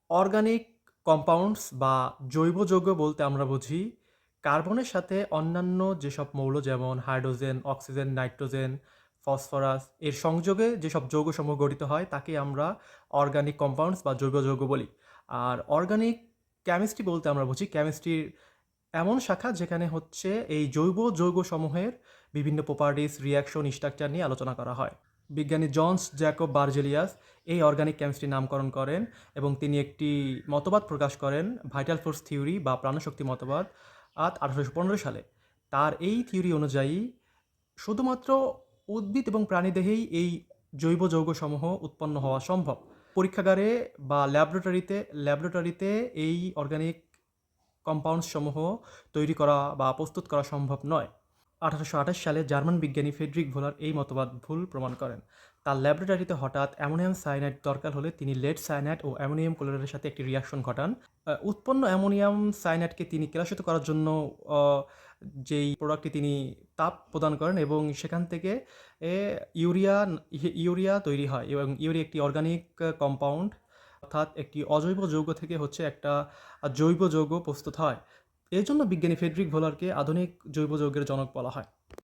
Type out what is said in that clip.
Organic compounds বা জৈব যৌগ বলতে আমরা বুঝি কার্বনের সাথে অন্যান্য যেসব মৌল যেমন হাইড্রোজেন, অক্সিজেন, নাইট্রোজেন, ফসফরাস এর সংযোগে যেসব যৌগসমূহ গঠিত হয় তাকে আমরা অর্গানিক কম্পাউন্ডস বা জৈব যৌগ বলি। আর অর্গানিক কেমিস্ট্রি বলতে আমরা বুঝি কেমিস্ট্রির এমন শাখা যেখানে হচ্ছে এই জৈব যৌগসমূহের বিভিন্ন প্রপার্টিস, রিঅ্যাকশন, স্ট্রাকচার নিয়ে আলোচনা করা হয়। বিজ্ঞানী জনস জ্যাকব বার্জেলিয়াস এই অর্গানিক কেমিস্ট্রি নামকরণ করেন এবং তিনি একটি মতবাদ প্রকাশ করেন ভাইটাল ফোর্স থিওরি বা প্রাণশক্তি মতবাদ 1815 সালে। তার এই থিওরি অনুযায়ী শুধুমাত্র উদ্ভিদ এবং প্রাণীদেহেই এই জৈব যৌগসমূহ উৎপন্ন হওয়া সম্ভব। পরীক্ষাগারে বা ল্যাবরেটরিতে এই অর্গানিক কম্পাউন্ডস সমূহ তৈরি করা বা প্রস্তুত করা সম্ভব নয়। 1828 সালে জার্মান বিজ্ঞানী ফ্রেডরিক ভোলার এই মতবাদ ভুল প্রমাণ করেন। তার ল্যাবরেটরিতে হঠাৎ অ্যামোনিয়াম সায়ানাইড দরকার হলে তিনি লেড সায়ানাইড ও অ্যামোনিয়াম ক্লোরাইডের সাথে একটি রিঅ্যাকশন ঘটান। উৎপন্ন অ্যামোনিয়াম সায়ানাইডকে তিনি কেলাসিত করার জন্য আ যেই প্রোডাক্টটি তিনি তাপ প্রদান করেন এবং সেখান থেকে এ ইউরিয়া ইউরিয়া তৈরি হয় এবং ইউরিয়া একটি অর্গানিক কম্পাউন্ড, অর্থাৎ একটি অজৈব যৌগ থেকে হচ্ছে একটা জৈব যৌগ প্রস্তুত হয়। এজন্য বিজ্ঞানী ফ্রেডরিক ভোলারকে আধুনিক জৈব যৌগের জনক বলা হয়।